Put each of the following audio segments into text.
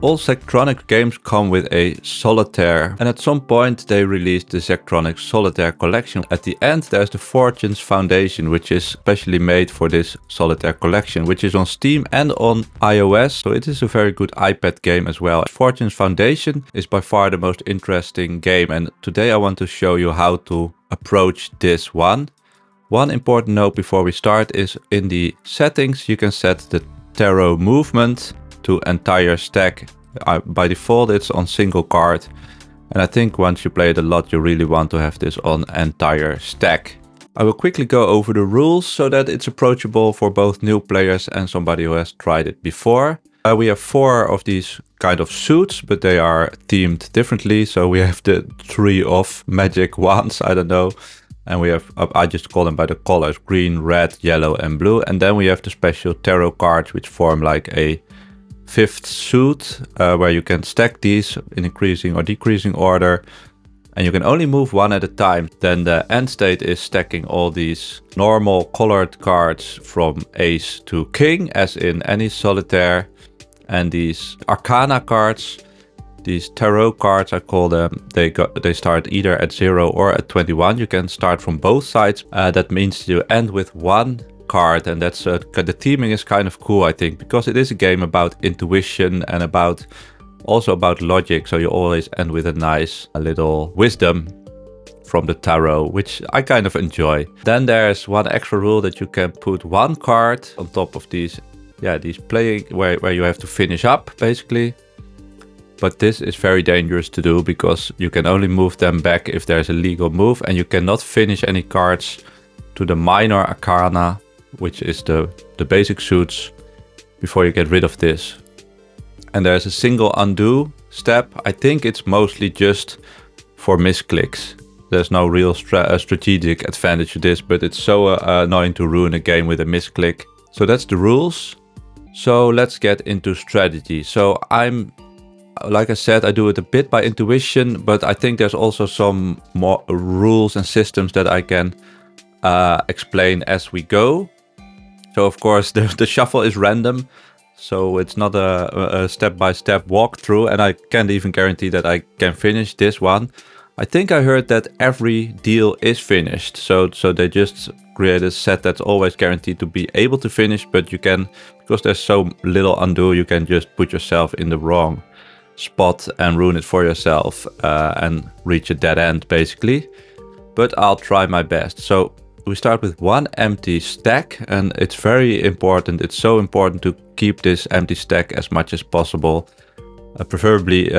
All Zachtronics games come with a solitaire, and at some point they released the Zachtronics Solitaire Collection. At the end there's the Fortunes Foundation, which is specially made for this Solitaire Collection, which is on Steam and on iOS, so it is a very good iPad game as well. Fortunes Foundation is by far the most interesting game, and today I want to show you how to approach this one. One important note before we start is in the settings you can set the tarot movement to entire stack. By default it's on single card, and I think once you play it a lot you really want to have this on entire stack. I will quickly go over the rules so that it's approachable for both new players and somebody who has tried it before. We have 4 of these kind of suits, but they are themed differently. So we have the 3 of magic wands, I don't know. And we have, I just call them by the colors, green, red, yellow and blue. And then we have the special tarot cards which form like a 5th suit, where you can stack these in increasing or decreasing order, and you can only move one at a time. Then the end state is stacking all these normal colored cards from ace to king, as in any solitaire, and these arcana cards, these tarot cards I call them, they start either at 0 or at 21. You can start from both sides. That means you end with one card, and that's the theming is kind of cool, I think, because it is a game about intuition and also about logic, so you always end with a nice little wisdom from the tarot, which I kind of enjoy. Then there's one extra rule that you can put one card on top of these playing where you have to finish up basically. But this is very dangerous to do because you can only move them back if there's a legal move, and you cannot finish any cards to the minor arcana, which is the basic suits, before you get rid of this. And there's a single undo step. I think it's mostly just for misclicks. There's no real strategic advantage to this, but it's so annoying to ruin a game with a misclick. So that's the rules. So let's get into strategy. So like I said, I do it a bit by intuition, but I think there's also some more rules and systems that I can explain as we go. So of course the shuffle is random, so it's not a step-by-step walkthrough, and I can't even guarantee that I can finish this one. I think I heard that every deal is finished, so they just create a set that's always guaranteed to be able to finish, but you can, because there's so little undo, you can just put yourself in the wrong spot and ruin it for yourself and reach a dead end basically. But I'll try my best. So we start with one empty stack, and it's very important. It's so important to keep this empty stack as much as possible, preferably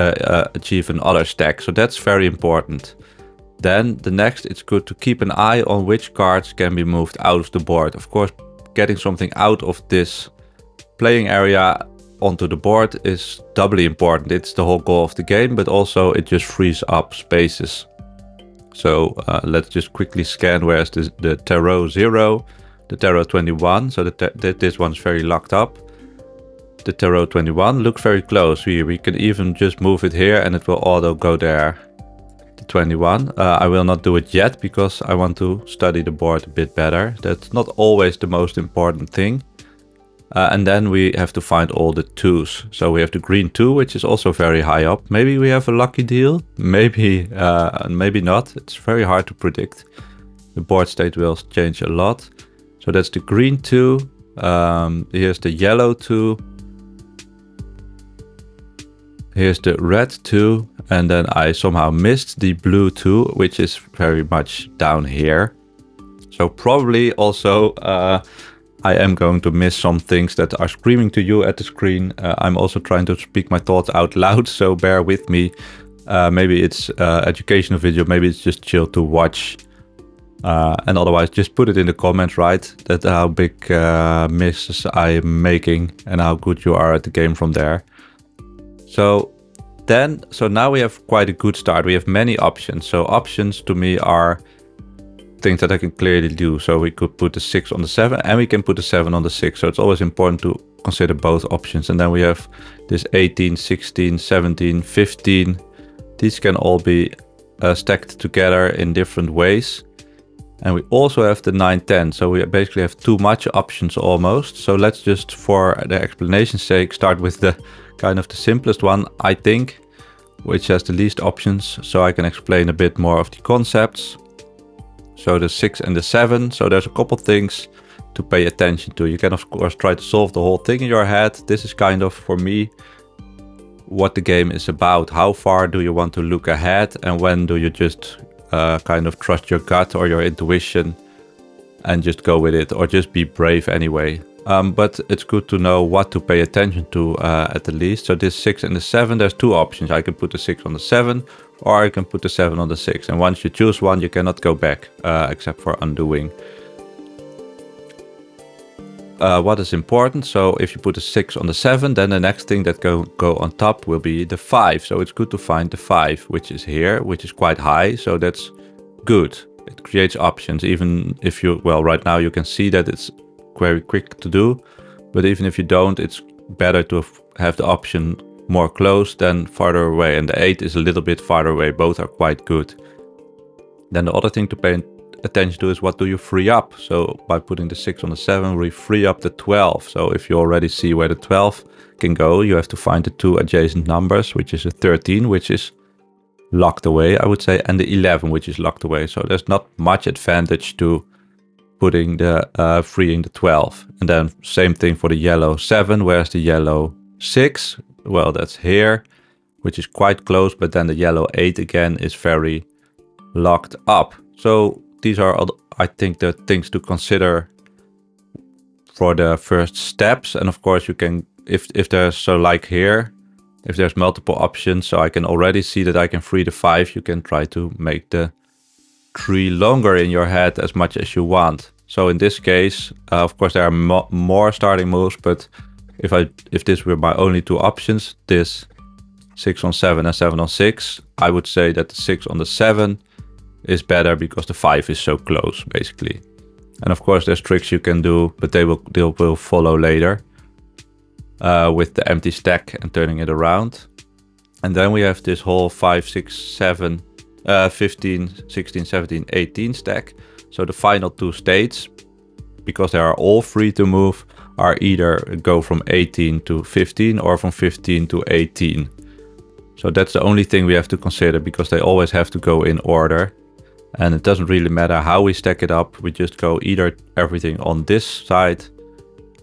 achieve another stack. So that's very important. Then the next, it's good to keep an eye on which cards can be moved out of the board. Of course, getting something out of this playing area onto the board is doubly important. It's the whole goal of the game, but also it just frees up spaces. So let's just quickly scan where's the tarot 0, the tarot 21, so this one's very locked up. The tarot 21 looks very close. We can even just move it here and it will auto go there. The 21, I will not do it yet because I want to study the board a bit better. That's not always the most important thing. And then we have to find all the 2s. So we have the green 2, which is also very high up. Maybe we have a lucky deal, maybe not. It's very hard to predict. The board state will change a lot. So that's the green 2. Here's the yellow 2. Here's the red 2. And then I somehow missed the blue 2, which is very much down here. So probably also I am going to miss some things that are screaming to you at the screen. I'm also trying to speak my thoughts out loud, so bear with me. Maybe it's educational video, maybe it's just chill to watch. And otherwise just put it in the comments, right? That how big misses I'm making and how good you are at the game from there. So now we have quite a good start. We have many options. So options to me are things that I can clearly do. So we could put the 6 on the 7 and we can put the 7 on the 6. So it's always important to consider both options. And then we have this 18, 16, 17, 15. These can all be stacked together in different ways. And we also have the 9, 10. So we basically have too much options almost. So let's just, for the explanation's sake, start with the kind of the simplest one, I think, which has the least options, so I can explain a bit more of the concepts. So the 6 and the 7, so there's a couple things to pay attention to. You can of course try to solve the whole thing in your head. This is kind of, for me, what the game is about. How far do you want to look ahead, and when do you just kind of trust your gut or your intuition and just go with it, or just be brave anyway. But it's good to know what to pay attention to at the least. So this 6 and the 7, there's two options. I can put the 6 on the 7, or I can put the 7 on the 6. And once you choose one, you cannot go back, except for undoing. What is important, so if you put a 6 on the 7, then the next thing that go on top will be the 5. So it's good to find the 5, which is here, which is quite high, so that's good. It creates options, even if you, well, right now you can see that it's very quick to do, but even if you don't, it's better to have the option more close than farther away, and the 8 is a little bit farther away. Both are quite good. Then the other thing to pay attention to is what do you free up. So by putting the 6 on the 7, we free up the 12. So if you already see where the 12 can go, you have to find the two adjacent numbers, which is a 13, which is locked away, I would say, and the 11, which is locked away. So there's not much advantage to putting the freeing the 12. And then same thing for the yellow 7. Where's the yellow 6? Well, that's here, which is quite close, but then the yellow 8 again is very locked up. So these are, I think, the things to consider for the first steps. And of course you can, if there's, so like here, if there's multiple options, so I can already see that I can free the 5, you can try to make the 3 longer in your head as much as you want. So in this case, of course there are more starting moves, but if this were my only two options, this 6 on 7 and 7 on 6, I would say that the 6 on the 7 is better because the 5 is so close, basically. And of course there's tricks you can do, but they will follow later, with the empty stack and turning it around. And then we have this whole 5, 6, 7, 15, 16, 17, 18 stack. So the final two states, because they are all free to move, are either go from 18 to 15 or from 15 to 18. So that's the only thing we have to consider, because they always have to go in order. And it doesn't really matter how we stack it up. We just go either everything on this side,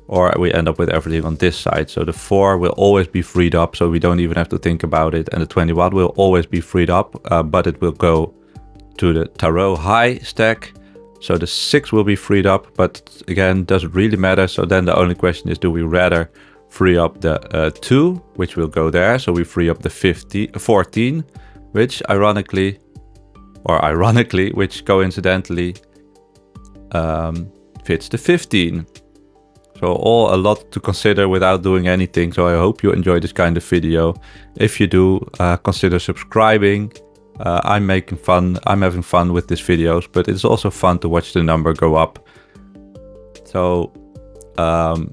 or we end up with everything on this side. So the 4 will always be freed up, so we don't even have to think about it. And the 21 will always be freed up, but it will go to the tarot high stack. So the 6 will be freed up, but again, doesn't really matter. So then the only question is, do we rather free up the 2, which will go there? So we free up the 14, which which coincidentally fits the 15. So a lot to consider without doing anything. So I hope you enjoy this kind of video. If you do, consider subscribing. I'm having fun with these videos, but it's also fun to watch the number go up. So that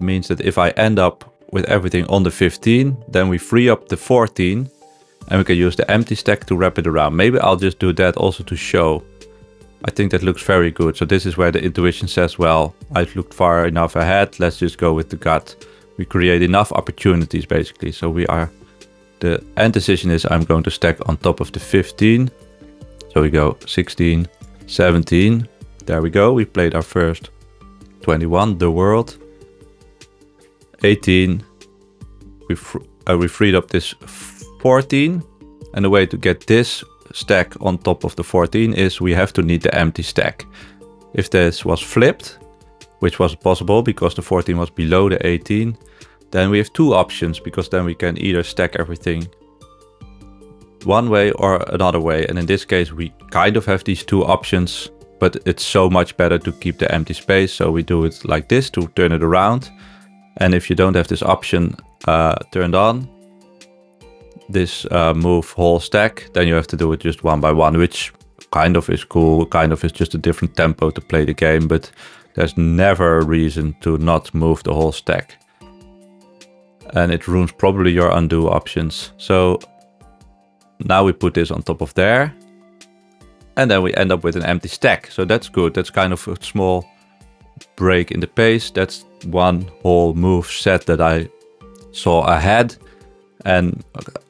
means that if I end up with everything on the 15, then we free up the 14, and we can use the empty stack to wrap it around. Maybe I'll just do that also to show. I think that looks very good. So this is where the intuition says, well, I've looked far enough ahead, let's just go with the gut. We create enough opportunities, basically. So the end decision is I'm going to stack on top of the 15. So we go 16, 17. There we go. We played our first 21, the world. 18. We freed up this 14. And the way to get this stack on top of the 14 is we have to need the empty stack. If this was flipped, which was possible because the 14 was below the 18, then we have two options, because then we can either stack everything one way or another way. And in this case, we kind of have these two options, but it's so much better to keep the empty space. So we do it like this to turn it around. And if you don't have this option turned on, this move whole stack, then you have to do it just one by one, which kind of is cool, kind of is just a different tempo to play the game, but there's never a reason to not move the whole stack. And it ruins probably your undo options. So now we put this on top of there, and then we end up with an empty stack. So that's good. That's kind of a small break in the pace. That's one whole move set that I saw ahead, and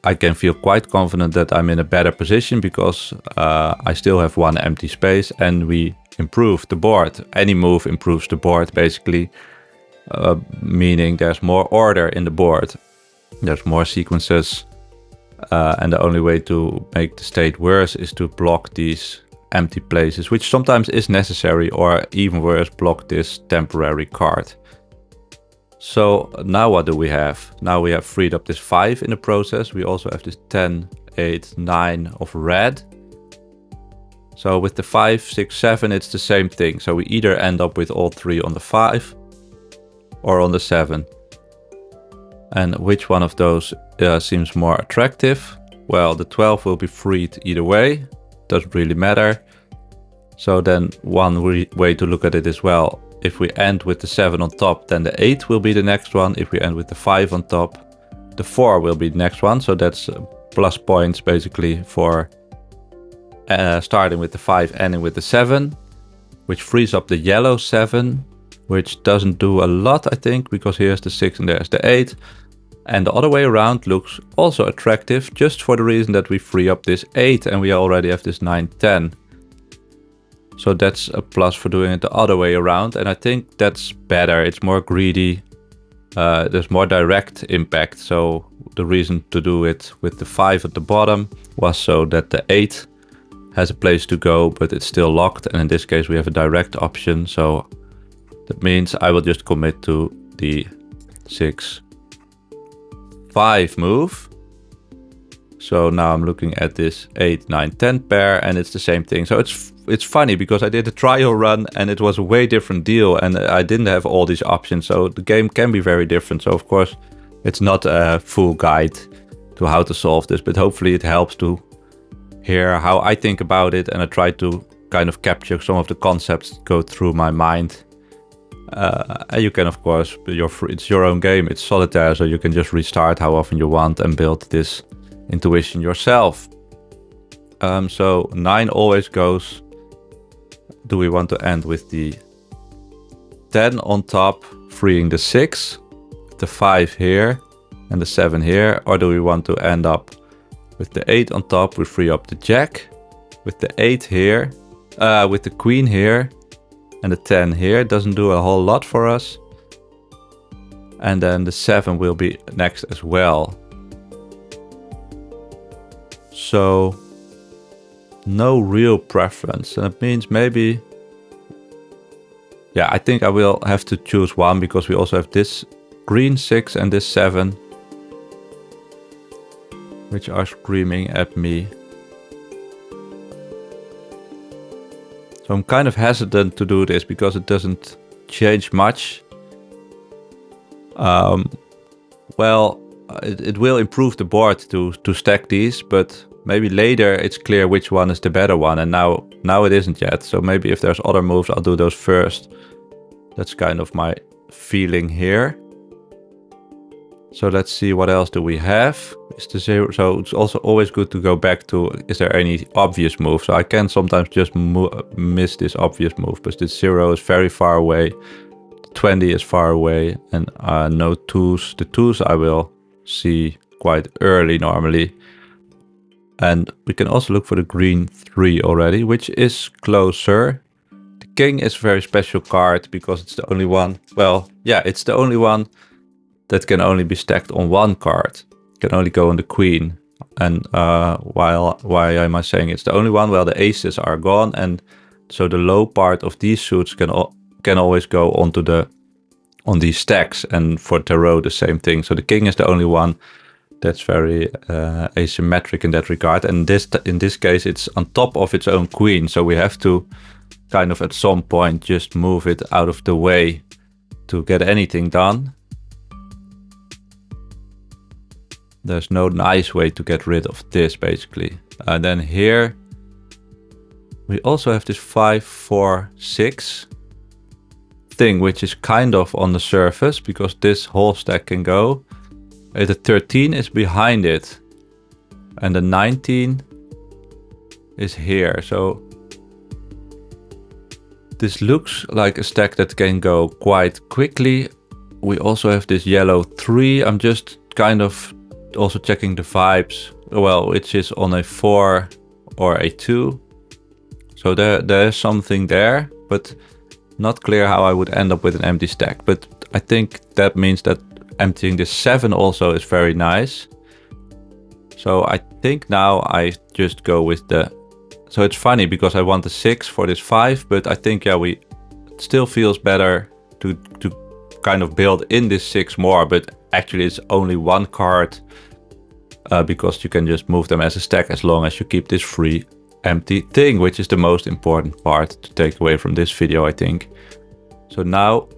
I can feel quite confident that I'm in a better position because I still have one empty space and we improved the board. Any move improves the board basically, meaning there's more order in the board. There's more sequences, and the only way to make the state worse is to block these empty places, which sometimes is necessary, or even worse, block this temporary card. So now what do we have? Now we have freed up this 5 in the process. We also have this 10, 8, 9 of red. So with the 5, 6, 7, it's the same thing. So we either end up with all 3 on the 5 or on the 7. And which one of those seems more attractive? Well, the 12 will be freed either way. Doesn't really matter. So then one way to look at it is, well, if we end with the 7 on top, then the 8 will be the next one. If we end with the 5 on top, the 4 will be the next one. So that's plus points basically for starting with the 5, ending with the 7, which frees up the yellow 7, which doesn't do a lot, I think, because here's the 6 and there's the 8. And the other way around looks also attractive, just for the reason that we free up this 8 and we already have this 9, 10. So that's a plus for doing it the other way around. And I think that's better. It's more greedy. There's more direct impact. So the reason to do it with the 5 at the bottom was so that the 8 has a place to go, but it's still locked. And in this case, we have a direct option. So that means I will just commit to the 6, 5 move. So now I'm looking at this 8, 9, 10 pair, and it's the same thing. So it's funny because I did a trial run and it was a way different deal and I didn't have all these options. So the game can be very different. So of course it's not a full guide to how to solve this, but hopefully it helps to hear how I think about it. And I try to kind of capture some of the concepts that go through my mind. And you can, of course, it's your own game. It's solitaire, so you can just restart how often you want and build this intuition yourself. So 9 always goes. Do we want to end with the 10 on top, freeing the 6, the 5 here, and the 7 here? Or do we want to end up with the 8 on top? We free up the jack, with the 8 here, with the queen here, and the 10 here. It doesn't do a whole lot for us. And then the 7 will be next as well. So no real preference. And it means maybe, yeah, I think I will have to choose one because we also have this green 6 and this 7, which are screaming at me. So I'm kind of hesitant to do this because it doesn't change much. Well, it will improve the board to stack these, but maybe later it's clear which one is the better one, and now it isn't yet. So maybe if there's other moves, I'll do those first. That's kind of my feeling here. So let's see, what else do we have? Is the 0? So it's also always good to go back to, is there any obvious move? So I can sometimes just miss this obvious move, but the 0 is very far away. The 20 is far away, and no 2s. The 2s I will see quite early normally. And we can also look for the green 3 already, which is closer. The king is a very special card because it's the only one. Well, yeah, it's the only one that can only be stacked on one card. It can only go on the queen. And why am I saying it's the only one? Well, the aces are gone, and so the low part of these suits can always go on these stacks. And for tarot, the same thing. So the king is the only one that's very asymmetric in that regard. And in this case, it's on top of its own queen. So we have to kind of at some point just move it out of the way to get anything done. There's no nice way to get rid of this, basically. And then here, we also have this 5, 4, 6 thing, which is kind of on the surface, because this whole stack can go. The 13 is behind it, and the 19 is here. So this looks like a stack that can go quite quickly we also have this yellow 3. I'm just kind of also checking the vibes. Well, which is on a 4 or a 2. So there's something there, but not clear how I would end up with an empty stack. But I think that means that emptying this 7 also is very nice. So I think now I just go with the... So it's funny because I want the 6 for this 5, but I think, yeah, it still feels better to kind of build in this 6 more, but actually it's only one card because you can just move them as a stack as long as you keep this free empty thing, which is the most important part to take away from this video, I think. So now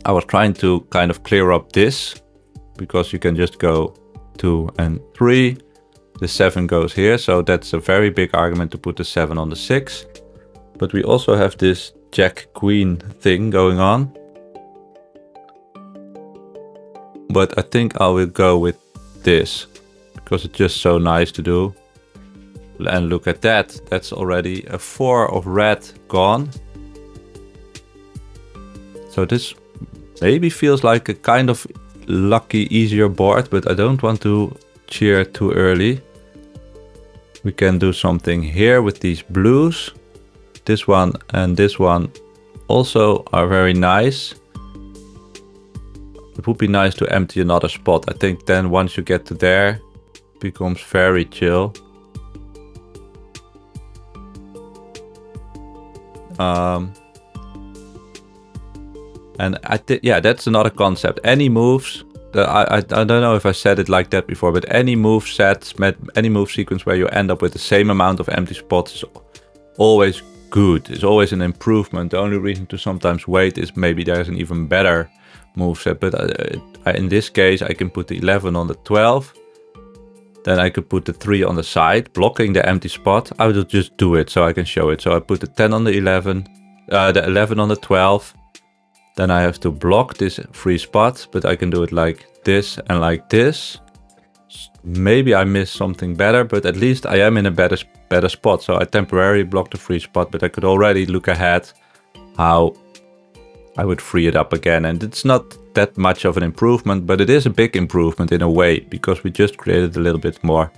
I was trying to kind of clear up this because you can just go 2 and 3. The 7 goes here, so that's a very big argument to put the 7 on the 6. But we also have this Jack Queen thing going on. But I think I will go with this because it's just so nice to do. And look at that, that's already a 4 of red gone. So this maybe feels like a kind of lucky, easier board, but I don't want to cheer too early. We can do something here with these blues. This one and this one also are very nice. It would be nice to empty another spot. I think then once you get to there, it becomes very chill. And I think, yeah, that's another concept. Any moves, I don't know if I said it like that before, but any move sets, any move sequence where you end up with the same amount of empty spots is always good. It's always an improvement. The only reason to sometimes wait is maybe there's an even better move set. But in this case, I can put the 11 on the 12. Then I could put the 3 on the side, blocking the empty spot. I will just do it so I can show it. So I put the 10 on the 11, the 11 on the 12. Then I have to block this free spot, but I can do it like this and like this. Maybe I missed something better, but at least I am in a better spot. So I temporarily blocked the free spot, but I could already look ahead how I would free it up again. And it's not that much of an improvement, but it is a big improvement in a way, because we just created a little bit more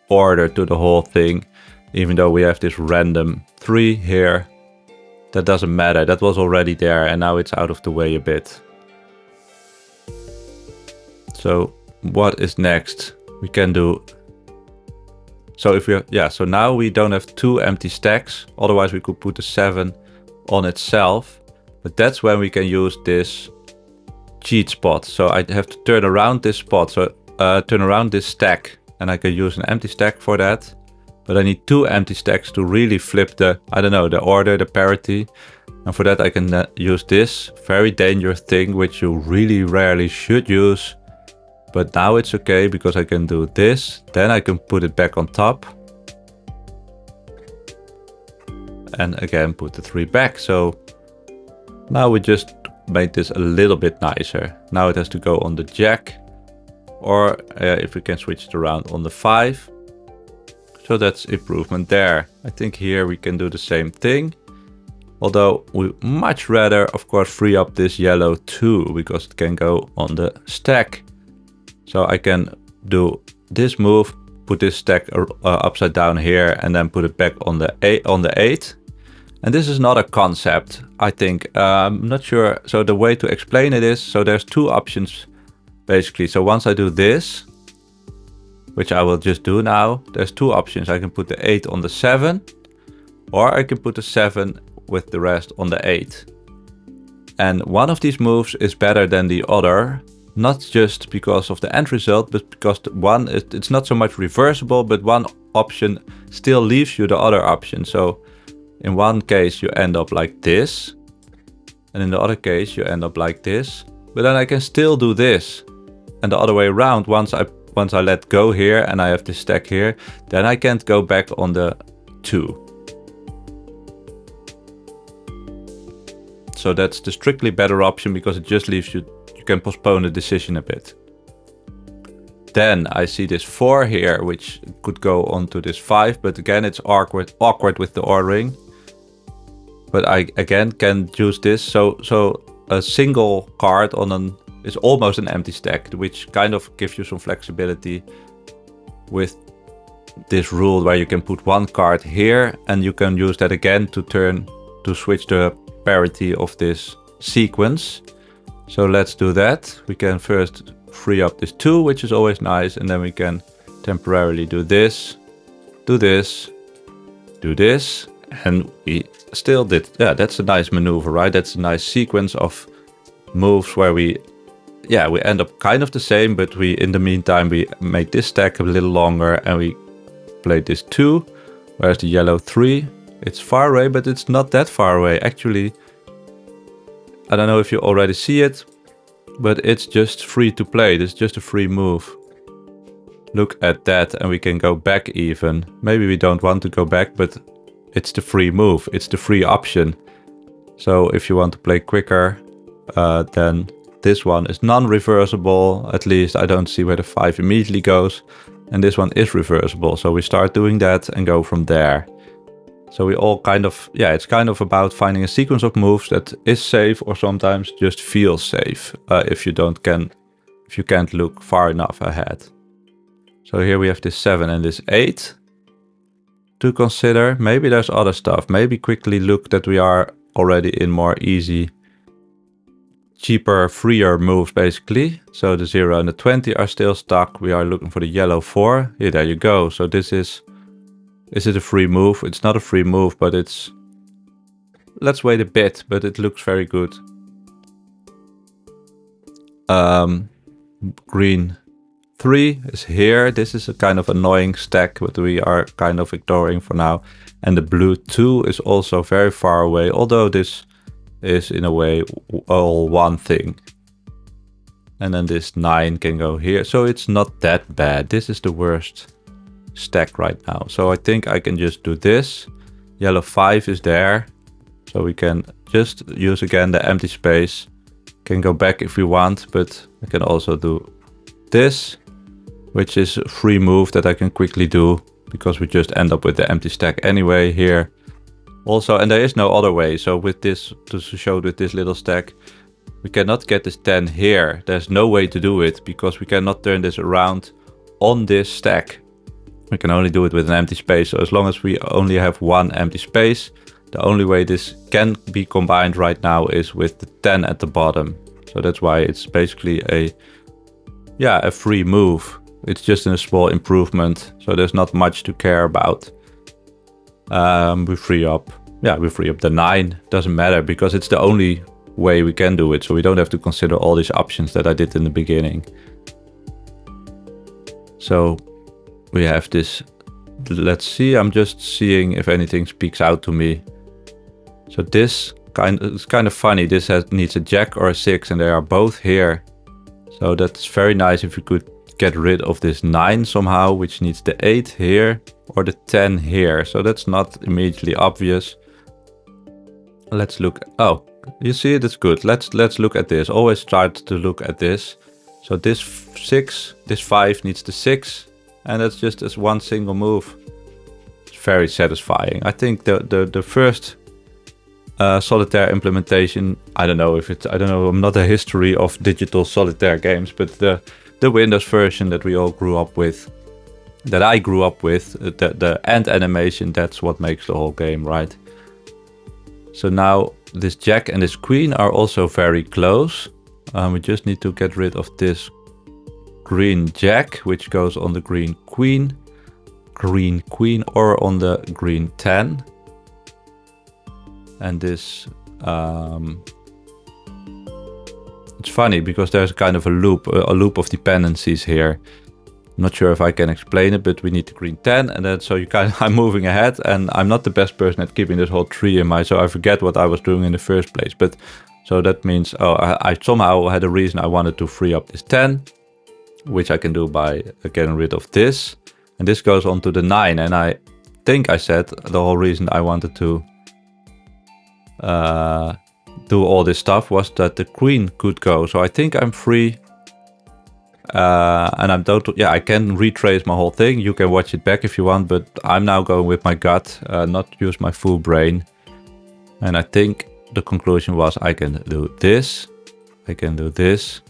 order to the whole thing. Even though we have this random 3 here, that doesn't matter. That was already there and now it's out of the way a bit. So what is next? We can do... So if we so now we don't have 2 empty stacks. Otherwise we could put the 7 on itself. But that's when we can use this cheat spot. So I have to turn around this spot. So turn around this stack. And I can use an empty stack for that. But I need 2 empty stacks to really flip the, I don't know, the order, the parity. And for that I can use this very dangerous thing, which you really rarely should use. But now it's okay because I can do this. Then I can put it back on top. And again put the 3 back. So now we just made this a little bit nicer. Now it has to go on the jack. Or if we can switch it around on the 5. So that's improvement there. I think here we can do the same thing. Although we much rather, of course, free up this yellow 2 because it can go on the stack. So I can do this move, put this stack upside down here and then put it back on the 8. And this is not a concept, I think. I'm not sure. So the way to explain it is, so there's 2 options basically. So once I do this, which I will just do now, there's 2 options. I can put the 8 on the 7, or I can put the 7 with the rest on the 8. And one of these moves is better than the other, not just because of the end result, but because one, it's not so much reversible, but one option still leaves you the other option. So in one case you end up like this, and in the other case you end up like this. But then I can still do this. And the other way around, once I let go here and I have this stack here, then I can't go back on the 2. So that's the strictly better option because it just leaves you can postpone the decision a bit. Then I see this 4 here, which could go onto this 5, but again it's awkward with the ordering. But I again can use this. So a single card on an is almost an empty stack, which kind of gives you some flexibility with this rule where you can put one card here and you can use that again to switch the parity of this sequence. So let's do that. We can first free up this 2, which is always nice, and then we can temporarily do this, do this, do this, and we still did. Yeah, that's a nice maneuver, right? That's a nice sequence of moves where we end up kind of the same, but in the meantime we make this stack a little longer and we play this 2, whereas the yellow 3, it's far away, but it's not that far away. Actually, I don't know if you already see it, but it's just free to play. This is just a free move. Look at that, and we can go back even. Maybe we don't want to go back, but it's the free move. It's the free option. So if you want to play quicker, then this one is non-reversible. At least I don't see where the 5 immediately goes. And this one is reversible. So we start doing that and go from there. So we all kind of, it's kind of about finding a sequence of moves that is safe or sometimes just feels safe if you can't look far enough ahead. So here we have this 7 and this 8 to consider. Maybe there's other stuff. Maybe quickly look that we are already in more easy, cheaper, freer moves basically. So the 0 and the 20 are still stuck. We are looking for the yellow 4. Yeah, there you go. So is it a free move? It's not a free move, but let's wait a bit, but it looks very good. Green 3 is here. This is a kind of annoying stack, but we are kind of ignoring for now. And the blue 2 is also very far away, although this is in a way all one thing. And then this 9 can go here. So it's not that bad. This is the worst stack right now. So I think I can just do this. Yellow 5 is there. So we can just use again the empty space. Can go back if we want, but I can also do this, which is a free move that I can quickly do because we just end up with the empty stack anyway here. Also, and there is no other way. So with this, to show with this little stack, we cannot get this 10 here. There's no way to do it because we cannot turn this around on this stack. We can only do it with an empty space. So as long as we only have one empty space, the only way this can be combined right now is with the 10 at the bottom. So that's why it's basically a free move. It's just a small improvement. So there's not much to care about. We free up the 9. Doesn't matter because it's the only way we can do it. So we don't have to consider all these options that I did in the beginning. So we have this. Let's see. I'm just seeing if anything speaks out to me. So this it's kind of funny. This needs a jack or a 6, and they are both here. So that's very nice if you could get rid of this 9 somehow, which needs the 8 here or the 10 here. So that's not immediately obvious. Let's look. Oh, you see it? It's good. Let's look at this. Always try to look at this. So this 6, this 5 needs the 6, and that's just as one single move. It's very satisfying. I think the first solitaire implementation, I don't know, I'm not a history of digital solitaire games, but the Windows version that we all grew up with, that I grew up with, the end animation, that's what makes the whole game, right? So now this jack and this queen are also very close. We just need to get rid of this green jack, which goes on the green queen, or on the green 10. And this, it's funny because there's kind of a loop of dependencies here. I'm not sure if I can explain it, but we need the green 10, and then so I'm moving ahead, and I'm not the best person at keeping this whole tree in mind, so I forget what I was doing in the first place. But so that means, I somehow had a reason I wanted to free up this 10, which I can do by getting rid of this, and this goes on to the 9. And I think I said the whole reason I wanted to do all this stuff was that the queen could go. So I think I'm free. And I can retrace my whole thing. You can watch it back if you want, but I'm now going with my gut, not use my full brain. And I think the conclusion was I can do this, I can do this,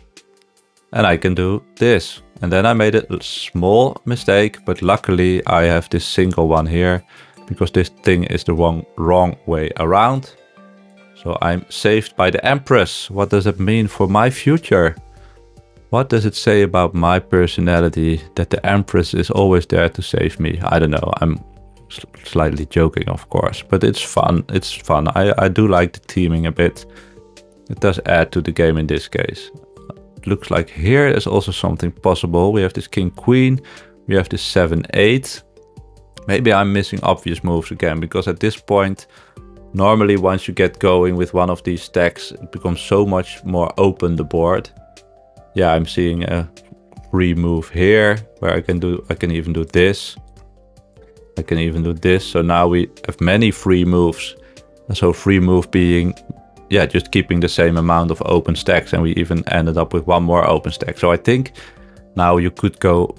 and I can do this. And then I made a small mistake, but luckily I have this single one here because this thing is the wrong way around. So I'm saved by the Empress. What does it mean for my future? What does it say about my personality that the Empress is always there to save me? I don't know. I'm slightly joking, of course, but it's fun. It's fun. I do like the teaming a bit. It does add to the game in this case. It looks like here is also something possible. We have this King Queen. We have this 7-8. Maybe I'm missing obvious moves again, because at this point, normally once you get going with one of these stacks, it becomes so much more open, the board. Yeah, I'm seeing a free move here where I can even do this. I can even do this. So now we have many free moves. So free move being, yeah, just keeping the same amount of open stacks, and we even ended up with one more open stack. So I think now you could go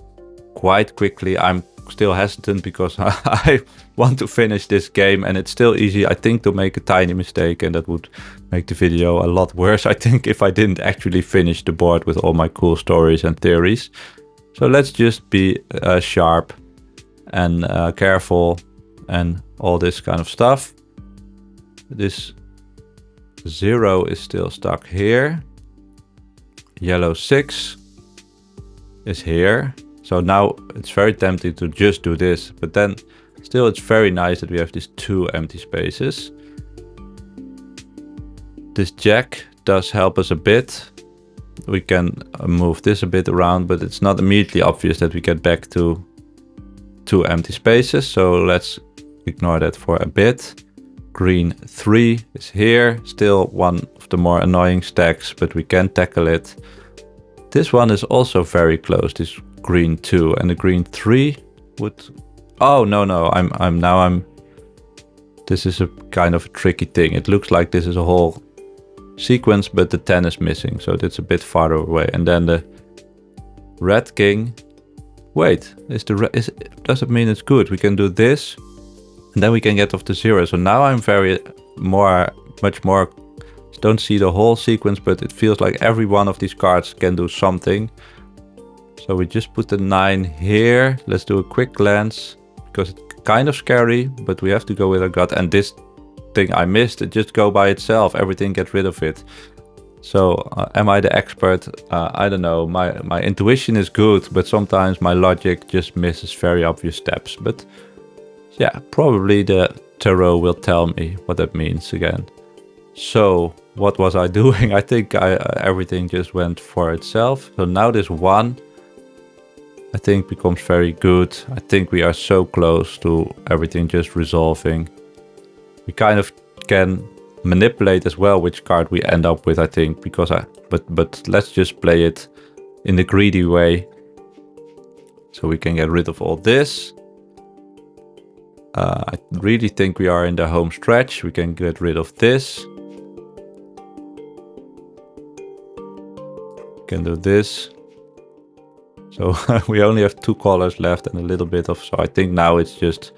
quite quickly. I'm still hesitant because I want to finish this game, and it's still easy, I think, to make a tiny mistake, and that would make the video a lot worse, I think, if I didn't actually finish the board with all my cool stories and theories. So let's just be sharp and careful and all this kind of stuff. This 0 is still stuck here. Yellow 6 is here. So now it's very tempting to just do this, but then still it's very nice that we have these 2 empty spaces. This jack does help us a bit. We can move this a bit around, but it's not immediately obvious that we get back to 2 empty spaces. So let's ignore that for a bit. Green 3 is here, still one of the more annoying stacks, but we can tackle it. This one is also very close, this green 2, and the green 3 would... Oh, no, I'm this is a kind of a tricky thing. It looks like this is a whole sequence, but the 10 is missing, so it's a bit farther away. And then the red king... Wait, does it mean it's good? We can do this, and then we can get off the 0. So now I'm much more... Don't see the whole sequence, but it feels like every one of these cards can do something. So we just put the 9 here. Let's do a quick glance, because it's kind of scary, but we have to go with our gut. And this thing I missed, it just go by itself. Everything, get rid of it. So am I the expert? I don't know. My intuition is good, but sometimes my logic just misses very obvious steps. But yeah, probably the tarot will tell me what that means again. So what was I doing? I think everything just went for itself. So now this 1, I think, becomes very good. I think we are so close to everything just resolving. We kind of can manipulate as well which card we end up with, I think, because but let's just play it in the greedy way. So we can get rid of all this. I really think we are in the home stretch. We can get rid of this. Can do this. So we only have 2 colors left and a little bit of, so I think now it's just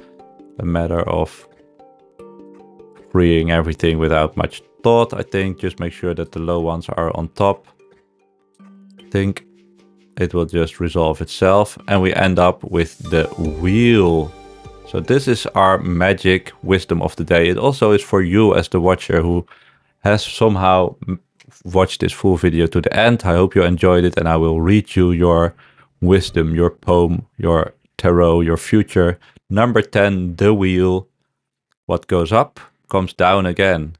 a matter of freeing everything without much thought. I think just make sure that the low ones are on top. I think it will just resolve itself, and we end up with the wheel. So this is our magic wisdom of the day. It also is for you as the watcher who has somehow watched this full video to the end. I hope you enjoyed it, and I will read you your wisdom, your poem, your tarot, your future. Number 10, the wheel. What goes up comes down again.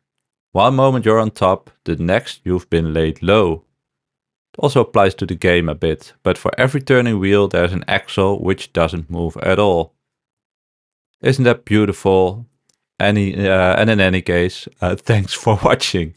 One moment you're on top, the next you've been laid low. It also applies to the game a bit, but for every turning wheel there's an axle which doesn't move at all. Isn't that beautiful? And in any case, thanks for watching.